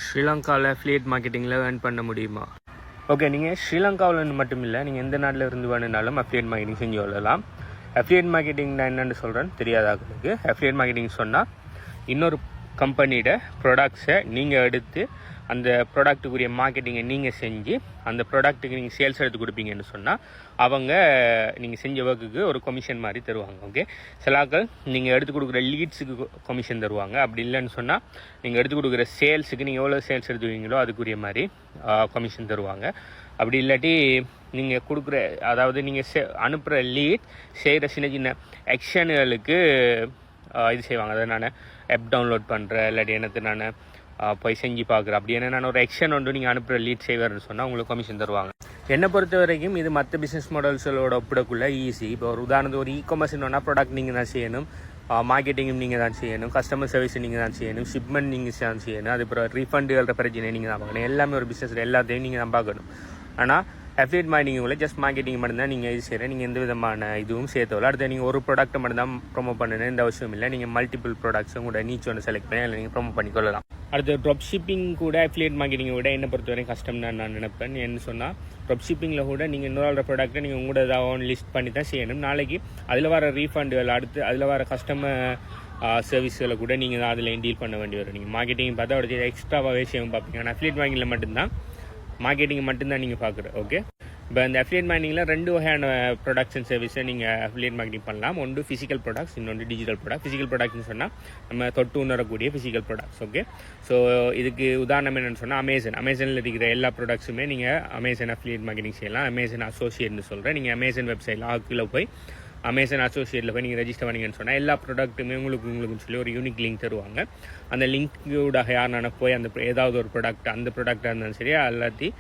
ஸ்ரீலங்காவில் affiliate மார்க்கெட்டிங்கில் earn பண்ண முடியுமா? ஓகே, நீங்கள் ஸ்ரீலங்காவில் மட்டும் இல்லை, நீங்கள் எந்த நாட்டில் இருந்து வேணுனாலும் அஃபிலியேட் மார்க்கெட்டிங் செஞ்சு கொள்ளலாம். அஃபிலியேட் மார்க்கெட்டிங் நான் என்னென்னு சொல்கிறேன்னு தெரியாதாங்களுக்கு, அஃபிலியேட் மார்க்கெட்டிங் சொன்னால் இன்னொரு கம்பெனியோட ப்ராடக்ட்ஸை நீங்கள் எடுத்து அந்த ப்ராடக்ட்டுக்குரிய மார்க்கெட்டிங்கை நீங்கள் செஞ்சு அந்த ப்ராடக்ட்டுக்கு நீங்கள் சேல்ஸ் எடுத்து கொடுப்பீங்கன்னு சொன்னால் அவங்க நீங்கள் செஞ்ச ஒர்க்குக்கு ஒரு கமிஷன் மாதிரி தருவாங்க. ஓகே, சிலாக்கள் நீங்கள் எடுத்து கொடுக்குற லீட்ஸுக்கு கமிஷன் தருவாங்க. அப்படி இல்லைன்னு சொன்னால் நீங்கள் எடுத்து கொடுக்குற சேல்ஸுக்கு நீங்கள் எவ்வளோ சேல்ஸ் எடுத்துவீங்களோ அதுக்குரிய மாதிரி கமிஷன் தருவாங்க. அப்படி இல்லாட்டி நீங்கள் கொடுக்குற, அதாவது நீங்கள் அனுப்புகிற லீட் செய்கிற சின்ன சின்ன ஆக்ஷனுகளுக்கு இது செய்வாங்க. அதாவது நான் ஆப் டவுன்லோட் பண்ணுறேன், இல்லாட்டி எனக்கு நான் போய் செஞ்சு பார்க்குறேன், அப்படி என்ன நான் ஒரு ஆக்ஷன் ஒன்று நீங்கள் அனுப்புகிற லீட் செய்வார்னு சொன்னால் உங்களுக்கு கமிஷன் தருவாங்க. என்னை பொறுத்த வரைக்கும் இது மற்ற பிஸ்னஸ் மாடல்ஸோட ஒப்பிடக்குள்ள ஈஸி. இப்போ ஒரு உதாரணத்துக்கு ஒரு இ-காமர்ஸ்னா ப்ராடக்ட் நீங்கள் தான் செய்யணும், மார்க்கெட்டிங்கும் நீங்கள் தான் செய்யணும், கஸ்டமர் சர்வீஸ் நீங்கள் தான் செய்யணும், ஷிப்மெண்ட் நீங்கள் தான் செய்யணும், அதுக்கப்புறம் ரீஃபண்டுகிற பிரச்சனை நீங்கள் தான் பார்க்கணும். எல்லாமே ஒரு பிஸ்னஸில் எல்லாத்தையும் நீங்கள் தான் பார்க்கணும். ஆனால் அஃபிலியேட் மார்க்கெட்டிங்குள்ள ஜஸ்ட் மார்க்கெட்டிங் மட்டும்தான் நீங்கள் இது செய்கிறேன். நீங்கள் எந்த விதமான இதுவும் சேர்த்தவில்லை. அடுத்து நீங்கள் ஒரு ப்ராடக்ட்டை மட்டும்தான் ப்ரொமோட் பண்ணணும், இந்த அவசியம் இல்லை. நீங்கள் மல்டிபிள் ப்ராடக்ட்ஸும் கூட நீச் ஒன்று செலக்ட் பண்ணி அதில் நீங்கள் ப்ரொமோட் பண்ணிக்கொள்ளலாம். அடுத்து ட்ராப் ஷிப்பிங் கூட அஃபிலியேட் மார்க்கெட்டிங்கை விட என்னை பொறுத்தவரைக்கும் கஷ்டம் தான் நான் நினைப்பேன். என்ன சொன்னால் ட்ராப் ஷிப்பிங்கில் கூட நீங்கள் இன்னொரு ப்ராடக்ட்டை நீங்கள் உங்களோட ஏதாவது லிஸ்ட் பண்ணி தான் செய்யணும். நாளைக்கு அதில் வர ரீஃபண்டுகள், அடுத்து அதில் வர கஸ்டமர் சர்வீஸ்களை கூட நீங்கள் தான் அதில் டீல் பண்ண வேண்டி வரும். நீங்கள் மார்க்கெட்டிங் பார்த்தா ஒரு எக்ஸ்ட்ராவாக விஷயம் பார்ப்பீங்க. ஆனால் அஃபிலியேட் மார்க்கெட்டிங்கில் மட்டும்தான் மார்க்கெட்டிங் மட்டும்தான் நீங்கள் பார்க்குற. ஓகே, இப்போ இந்த அஃபிலியேட் மார்க்கெட்டிங்கில் ரெண்டு வகையான ப்ராடக்ட்ஸ் அண்ட் சர்வீஸை நீங்கள் அஃபிலியேட் மார்க்கெட்டிங் பண்ணலாம். ஒன்று ஃபிசிக்கல் ப்ராடக்ட்ஸ், இன்னொன்று டிஜிட்டல் ப்ராடக்ட். ஃபிசிக்கல் ப்ராடக்ட்னு சொன்னால் நம்ம தொட்டு உணரக்கூடிய ஃபிசிக்கல் ப்ராடக்ட்ஸ். ஓகே, ஸோ இதுக்கு உதாரணம் என்னென்னு சொன்னால் அமேசானில் இருக்கிற எல்லா ப்ராடக்ட்ஸுமே நீங்கள் அமேசான் அஃபிலியேட் மார்க்கெட்டிங் செய்யலாம். அமேசான் அசோசியேட்னு சொல்கிறேன். நீங்கள் அமேசான் வெப்சைட்டில் ஆக்கில் போய் அமேசான் அசோசியேட்டில் போய் நீங்கள் ரெஜிஸ்டர் பண்ணிங்கன்னு சொன்னால் எல்லா ப்ராடக்ட்டுமே உங்களுக்குன்னு சொல்லி ஒரு யூனிக் லிங்க் தருவாங்க. அந்த லிங்க்கோட யார் போய் அந்த ஏதாவது ஒரு ப்ராடக்ட், அந்த ப்ராடக்டாக இருந்தாலும் சரி, எல்லாத்தையும்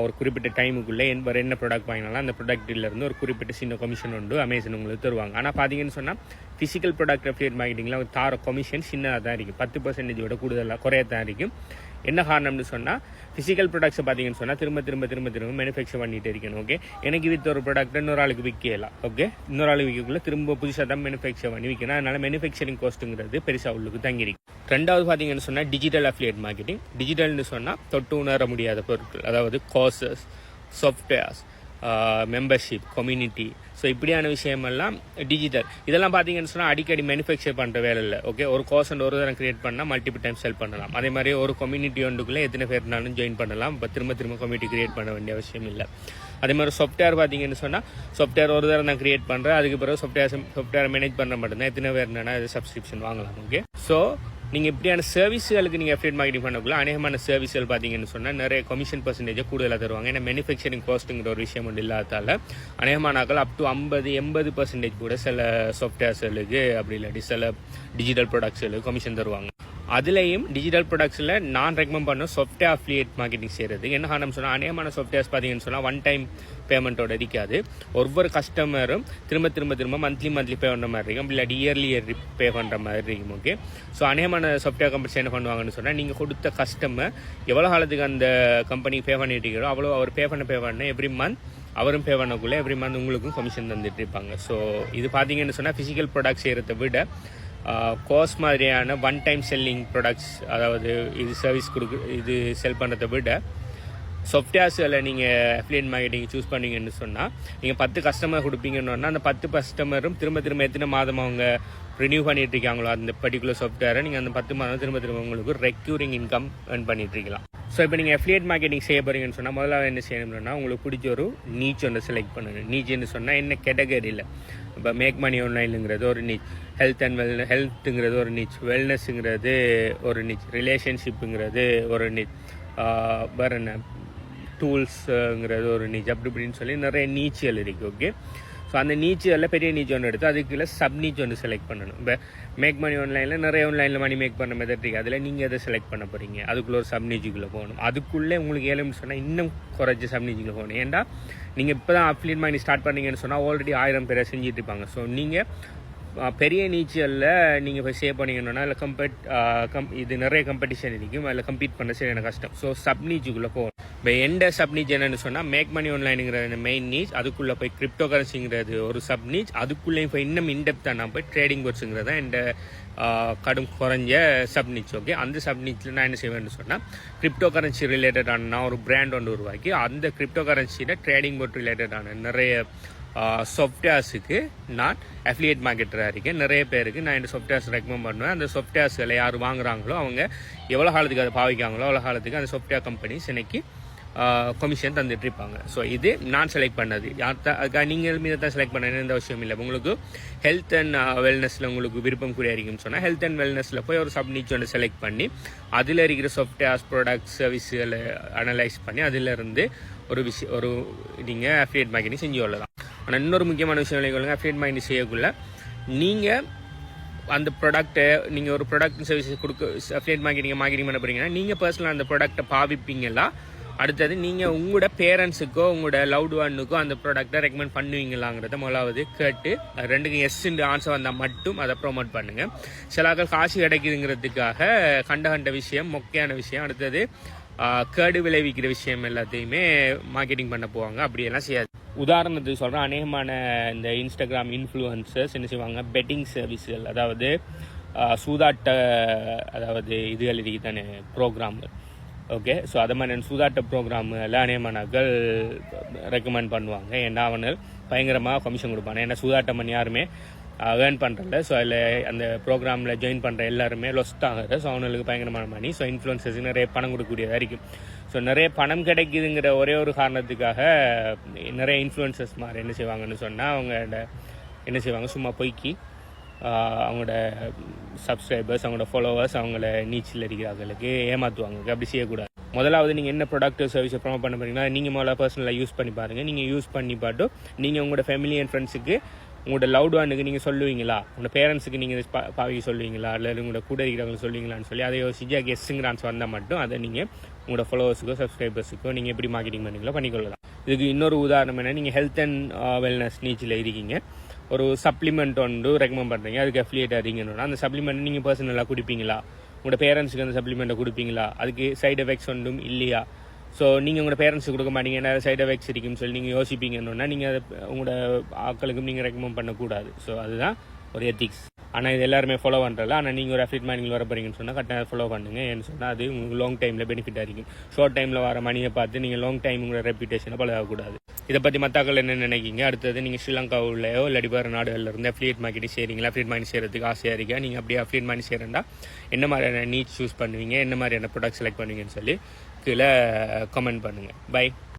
ஒரு குறிப்பிட்ட டைமுக்குள்ளே வேறு என்ன ப்ராடக்ட் வாங்கினாலும் அந்த ப்ராடக்ட்டிலேருந்து ஒரு குறிப்பிட்ட சின்ன கமிஷன் உண்டு அமேசான் உங்களுக்கு தருவாங்க. ஆனால் பார்த்தீங்கன்னு சொன்னால் ஃபிசிக்கல் ப்ராடக்ட் அஃபிலியேட் மார்க்கெட்டிங்கில் தார கமிஷன் சின்னதாக தான் இருக்கும், 10% விட கூடுதலாக குறையாக தான் இருக்கும். என்ன காரணம்னு சொன்னால் ஃபிசிக்கல் ப்ராடக்ட்ஸை பார்த்தீங்கன்னு சொன்னால் திரும்ப மேனுஃபேக்சர் பண்ணிகிட்டு இருக்கணும். ஓகே, எனக்கு வித் ஒரு ப்ராடக்ட் இன்னொரு ஆளுக்கு விற்கலாம். ஓகே, இன்னொரு ஆளுக்கு விற்கக்குள்ள திரும்ப புதுசாக தான் மேனுஃபேக்சர் பண்ணி விற்கணும். அதனால் மேனுஃபேக்சரிங் காஸ்ட்டுங்கிறது பெருசாக உள்ளுக்கு தங்கிருக்கு. ரெண்டாவது பார்த்தீங்கன்னு சொன்னால் டிஜிட்டல் அஃபிலியேட் மார்க்கெட்டிங். டிஜிட்டல்னு சொன்னால் தொட்டு உணர முடியாத பொருட்கள், அதாவது courses, softwares, membership, community, so இப்படியான விஷயமெல்லாம் டிஜிட்டல். இதெல்லாம் பார்த்தீங்கன்னு சொன்னால் அடிக்கடி மேனுஃபேக்சர் பண்ணுற வேலை இல்லை. ஓகே, ஒரு கோர்ஸ் ஒரு தரம் கிரியேட் பண்ணால் மல்டிபிள் டைம் செல் பண்ணலாம். அதே மாதிரி ஒரு கம்யூனிட்டி ஒன்றுக்குள்ளே எத்தனை பேர்னாலும் ஜாயின் பண்ணலாம். இப்போ திரும்ப கம்யூனிட்டி கிரியேட் பண்ண வேண்டிய அவசியம் இல்லை. அதே மாதிரி சாஃப்ட்வேர் பார்த்தீங்கன்னு சொன்னால் சாஃப்ட்வேர் ஒரு தரம் நான் கிரியேட் பண்ணுறேன், அதுக்கு பிறகு சாஃப்ட்வேரை மேனேஜ் பண்ண மட்டும்தான் எத்தனை பேர் என்னன்னா அது சப்ஸ்கிரிப்ஷன் வாங்கலாம். ஓகே, ஸோ நீங்கள் இப்படியான சர்வீஸ்களுக்கு நீங்கள் அஃபிலியேட் மார்க்கெட்டிங் பண்ணக்குள்ள அநேகமான சர்வீஸ்கள் பார்த்தீங்கன்னு சொன்னால் நிறைய கமிஷன் பர்சன்டேஜை கூடுதலாக தருவாங்க. ஏன்னா மேனுஃபேக்சரிங் காஸ்ட்டுங்கிற ஒரு விஷயம் ஒன்று இல்லாதால அநேகமான ஆக்கள் அப் டு 50-80% கூட சில சாஃப்ட்வேர்ஸ்களுக்கு, அப்படி இல்லாட்டி சில டிஜிட்டல் ப்ராடக்ட்ஸ்களுக்கு கமிஷன் தருவாங்க. அதுலேயும் டிஜிட்டல் ப்ராடக்ட்ஸில் நான் ரெக்கமெண்ட் பண்ண சாஃப்ட்வேர் அஃபிலியேட் மார்க்கெட்டிங் செய்கிறது. என்ன காரணம் சொன்னால் அநேகமான சாஃப்ட்வேர்ஸ் பார்த்தீங்கன்னு சொன்னால் ஒன் டைம் பேமெண்ட்டோட இருக்காது. ஒவ்வொரு கஸ்டமரும் திரும்ப மந்த்லி பே பண்ணுற மாதிரி இருக்கும், இல்லாட்டி இயர்லி பே பண்ணுற மாதிரி இருக்கும். ஓகே, ஸோ அநேகமான சாஃப்ட்வேர் கம்பெனிஸ் என்ன பண்ணுவாங்கன்னு சொன்னால் நீங்கள் கொடுத்த கஸ்டமர் எவ்வளோ காலத்துக்கு அந்த கம்பெனி பே பண்ணிட்டு இருக்கிறோம் அவ்வளோ அவர் பே பண்ண எவ்ரி மந்த் அவரும் பே பண்ணக்குள்ளே எவ்ரி மந்த் உங்களுக்கும் கமிஷன் தந்துட்டு இருப்பாங்க. ஸோ இது பார்த்தீங்கன்னு சொன்னால் ஃபிசிக்கல் ப்ராடக்ட்ஸ் செய்கிறத விட கோர்ஸ் மாதிரியான ஒன் டைம் செல்லிங் ப்ராடக்ட்ஸ், அதாவது இது சர்வீஸ் இது செல் பண்ணுறதை விட சாஃப்ட்வேர்ஸில் நீங்கள் அஃபிலியேட் மார்க்கெட்டிங் சூஸ் பண்ணிங்கன்னு சொன்னால் நீங்கள் 10 கஸ்டமர் கொடுப்பீங்கன்னு அந்த 10 கஸ்டமரும் திரும்ப எத்தனை மாதம் அவங்க ரினியூ பண்ணிட்டு இருக்காங்களோ அந்த பர்டிகுலர் சாஃப்ட்வேரை நீங்கள் அந்த 10 மாதம் திரும்ப உங்களுக்கு ரெக்யூரிங் இன்கம் ஏர்ன் பண்ணிட்டு இருக்கலாம். ஸோ இப்போ நீங்கள் அஃபிலியேட் மார்க்கெட்டிங் செய்ய போகிறீங்கன்னு சொன்னால் முதல்ல என்ன செய்யணும்னா உங்களுக்கு பிடிச்ச ஒரு நீச் ஒன்று செலக்ட் பண்ணணும். நீச்சுன்னு சொன்னால் என்ன கேட்டகரியில், இப்போ மேக் மணி ஆன்லைனுங்கிறது ஒரு நீச், ஹெல்த்துங்கிறது ஒரு நீச், வெல்னஸ்ங்கிறது ஒரு நீச், ரிலேஷன்ஷிப்புங்கிறது ஒரு நீச், வேறு என்ன டூல்ஸுங்கிறது ஒரு நீச், அப்படி இப்படின்னு சொல்லி நிறைய நீச்சுகள் இருக்குது. ஓகே, ஸோ அந்த நீச்சுகளில் பெரிய நீச்சு ஒன்று எடுத்து அதுக்குள்ளே சப் நீச் ஒன்று செலக்ட் பண்ணணும். இப்போ மேக் மணி ஆன்லைனில் நிறைய ஆன்லைனில் மணி மேக் பண்ண மெத்தட் இருக்குது, அதில் நீங்கள் எதை செலக்ட் பண்ண போகிறீங்க, அதுக்குள்ளே ஒரு சப் நீச்சுக்குள்ளே போகணும். அதுக்குள்ளே உங்களுக்கு ஏழுன்னு சொன்னால் இன்னும் குறைச்சி சப் நீச்சுக்குள்ளே போகணும். ஏன்டா நீங்கள் இப்போ தான் அஃபிலியேட் மார்க்கெட்டிங் ஸ்டார்ட் பண்ணீங்கன்னு சொன்னால் ஆல்ரெடி 1000 பேரை செஞ்சுட்டு இருப்பாங்க. ஸோ நீங்கள் பெரிய நீச்சலில் நீங்கள் போய் சேவ் பண்ணிங்கன்னா அதில் இது நிறைய காம்படிஷன் இருக்கும், அதில் கம்பீட் பண்ண சரியான கஷ்டம். ஸோ சப் நீச்சுக்குள்ளே போகணும். இப்போ எந்த சப் நீச் என்னன்னு சொன்னால் மேக் மணி ஆன்லைனுங்கிறது மெயின் நீச், அதுக்குள்ளே போய் கிரிப்டோ கரன்சிங்கிறது ஒரு சப் நீச், அதுக்குள்ளேயும் போய் இன்னும் இன்டெப்த்தாக நான் போய் ட்ரேடிங் போர்ட்ஸுங்கிறது தான் இந்த கடும் குறைஞ்ச சப் நீச். ஓகே, அந்த சப் நீச்சில் நான் என்ன செய்வேன்னு சொன்னால் கிரிப்டோ கரன்சி ரிலேட்டடான நான் ஒரு பிராண்ட் ஒன்று உருவாக்கி அந்த கிரிப்டோ கரன்சியில் ட்ரேடிங் போர்ட் ரிலேட்டடான நிறைய சாஃப்ட்வேர்ஸுக்கு நான் அஃபிலியேட் மார்க்கெட்டராக இருக்கேன். நிறைய பேருக்கு நான் இந்த சாஃப்ட்வேர்ஸ் ரெக்கமெண்ட் பண்ணுவேன். அந்த சாஃப்ட்வேர்ஸில் யார் வாங்குறாங்களோ அவங்க எவ்வளோ காலத்துக்கு அதை பாவிக்காங்களோ அவ்வளோ காலத்துக்கு அந்த சாஃப்ட்வேர் கம்பெனிஸ் இன்னைக்கு கமிஷன் தந்துட்டு இருப்பாங்க. ஸோ இது நான் செலக்ட் பண்ணது. அதுக்காக நீங்கள் மீது தான் செலக்ட் பண்ண எந்த அவசியம் இல்லை. உங்களுக்கு ஹெல்த் அண்ட் வெல்னஸில் உங்களுக்கு விருப்பம் கூட இருக்குன்னு சொன்னால் ஹெல்த் அண்ட் வெல்னஸில் போய் ஒரு சப் நீச் ஒன்று செலக்ட் பண்ணி அதில் இருக்கிற சாஃப்ட்வேர்ஸ் ப்ராடக்ட்ஸ் சர்வீஸுகளை அனலைஸ் பண்ணி அதிலிருந்து ஒரு நீங்கள் அஃபிலியேட் மார்க்கெட்டிங் செஞ்சு கொள்ளலாம். ஆனால் இன்னொரு முக்கியமான விஷயம் இல்லைங்க, அஃபிலியேட் மார்க்கெட்டிங் செய்யக்குள்ள நீங்கள் அந்த ப்ராடக்ட்டை நீங்கள் ஒரு ப்ராடக்ட் சர்வீஸ் அஃபிலியேட் மார்க்கெட்டிங் பண்ண போகிறீங்கன்னா நீங்கள் பர்சனலாக அந்த ப்ராடக்ட்டை பாவிப்பீங்களா, அடுத்தது நீங்கள் உங்களோட பேரண்ட்ஸுக்கோ உங்களோட லவ்டு ஒன்னுக்கோ அந்த ப்ராடக்ட்டை ரெக்கமெண்ட் பண்ணுவீங்களாங்கிறத முதலாவது கேட்டு ரெண்டுக்கும் எஸ்ன்னு ஆன்சர் வந்தால் மட்டும் அதை ப்ரொமோட் பண்ணுங்கள். சிலாக்கள் காசு கிடைக்குதுங்கிறதுக்காக கண்ட விஷயம் மொக்கையான விஷயம் அடுத்தது கேடு விளைவிக்கிற விஷயம் எல்லாத்தையுமே மார்க்கெட்டிங் பண்ண போவாங்க. அப்படியெல்லாம் செய்யாது. உதாரணத்துக்கு சொல்கிறேன், அநேகமான இந்த இன்ஸ்டாகிராம் இன்ஃப்ளூயன்சர்ஸ் என்ன செய்வாங்க, பெட்டிங் சர்வீஸ்கள் அதாவது சூதாட்ட அதாவது இதுகள் இருக்கு தானே ப்ரோக்ராம். ஓகே, ஸோ அதை மாதிரி சூதாட்ட ப்ரோக்ராமில் அநேகமானாக்கள் ரெக்கமெண்ட் பண்ணுவாங்க. ஏன்னா அவனு பயங்கரமாக கமிஷன் கொடுப்பாங்க. ஏன்னா சூதாட்டம் பண்ணி யாருமே ஏர்ன் பண்ணுறல. ஸோ அதில் அந்த ப்ரோக்ராமில் ஜாயின் பண்ணுற எல்லாருமே லொஸ்ட் ஆகுது. ஸோ அவனுக்கு பயங்கரமான மணி. ஸோ இன்ஃப்ளூயன்சர்ஸுக்கு நிறைய பணம் கொடுக்கக்கூடியதாக இருக்கும். ஸோ நிறைய பணம் கிடைக்குதுங்கிற ஒரே ஒரு காரணத்துக்காக நிறைய இன்ஃப்ளூயன்சர்ஸ் மாதிரி என்ன செய்வாங்கன்னு சொன்னால் அவங்க என்ன செய்வாங்க, சும்மா பொய்க்கி அவங்களோட சப்ஸ்கிரைபர்ஸ் அவங்களோட ஃபாலோவர்ஸ் அவங்கள நீச்சில் இருக்கிறவங்களுக்கு ஏமாற்றுவாங்க. அப்படி செய்யக்கூடாது. முதலாவது நீங்கள் என்ன ப்ராடக்ட் சர்வீஸை ப்ரொமோட் பண்ண போறீங்கன்னா நீங்கள் முதல்ல பர்சனலாக யூஸ் பண்ணி பாருங்கள். நீங்கள் யூஸ் பண்ணி பாட்டு நீங்கள் உங்களோட ஃபேமிலி அண்ட் ஃப்ரெண்ட்ஸுக்கு உங்களோட லவ்டு ஒன்னுக்கு நீங்கள் சொல்லுவீங்களா, உங்களோட பேரண்ட்ஸுக்கு நீங்கள் பாவிக்க சொல்லுவீங்களா, இல்லை உங்களோட கூட இருக்கிறவங்க சொல்லுவீங்களான்னு சொல்லி அதை யோசிச்சு கெஸ்ஸுங்கிற ஆன்சர் வந்தால் மட்டும் அதை நீங்கள் உங்களோட ஃபாலோவர்ஸுக்கோ சப்ஸ்கிரைபர்ஸுக்கோ நீங்கள் எப்படி மார்க்கெட்டிங் பண்ணீங்களோ பண்ணிக்கொள்ளலாம். இதுக்கு இன்னொரு உதாரணம் என்ன, நீங்கள் ஹெல்த் அண்ட் வெல்னஸ் நீச்சில் இருக்கீங்க, ஒரு சப்ளிமெண்ட் ஒன்று ரெக்கமெண்ட் பண்ணுறீங்க, அதுக்கு அஃபிலியேட் ஆகிறீங்கன்னா அந்த சப்ளிமெண்ட் நீங்கள் பர்சனலாக கொடுப்பீங்களா, உங்களோட பேரண்ட்ஸுக்கு அந்த சப்ளிமெண்ட்டை கொடுப்பீங்களா, அதுக்கு சைடு எஃபெக்ட்ஸ் ஒன்றும் இல்லையா. ஸோ நீங்கள் உங்களோட பேரண்ட்ஸுக்கு கொடுக்க மாட்டீங்க, என்ன சைடு எஃபெக்ட்ஸ் இருக்குன்னு சொல்லி நீங்கள் யோசிப்பீங்கன்னா நீங்கள் அதை உங்களோட ஆட்களுக்கும் நீங்கள் ரெக்கமெண்ட் பண்ணக்கூடாது. ஸோ அதுதான் ஒரு எத்திக்ஸ். ஆனால் இது எல்லாருமே ஃபாலோ பண்ணுறல. ஆனால் நீங்கள் ஒரு அஃபிலியேட் மார்க்கெட்டிங் வர போறீங்கன்னு சொன்னால் கரெக்டாக ஃபாலோ பண்ணுங்க. ஏன்னு சொன்னால் அது உங்களுக்கு லாங் டைமில் பெனிஃபிட்டாக இருக்கும். ஷார்ட் டைமில் வர மணியை பார்த்து நீங்கள் லாங் டைம் உங்களோட ரெப்யூட்டேஷனை பழகக்கூடாது. இதை பற்றி மற்றாக்கள் என்ன நினைக்கிங்க? அடுத்தது நீங்கள் ஸ்ரீலங்காவிலையோ இல்லாட்டி வேறு நாடுகளில் இருந்து அஃபிலியேட் மார்க்கெட்டிங் செய்கிறீங்களா, அஃபிலியேட் மார்க்கெட்டிங் செய்கிறதுக்கு ஆசையாக இருக்கா, நீங்கள் அப்படியே அஃபிலியேட் மார்க்கெட்டிங் செய்கிறேன்டா என்ன மாதிரியான நீட்ஸ் சூஸ் பண்ணுவீங்க, என்ன மாதிரியான ப்ராடக்ட் செலக்ட் பண்ணுவீங்கன்னு சொல்லி கீழே கமெண்ட் பண்ணுங்கள். பை.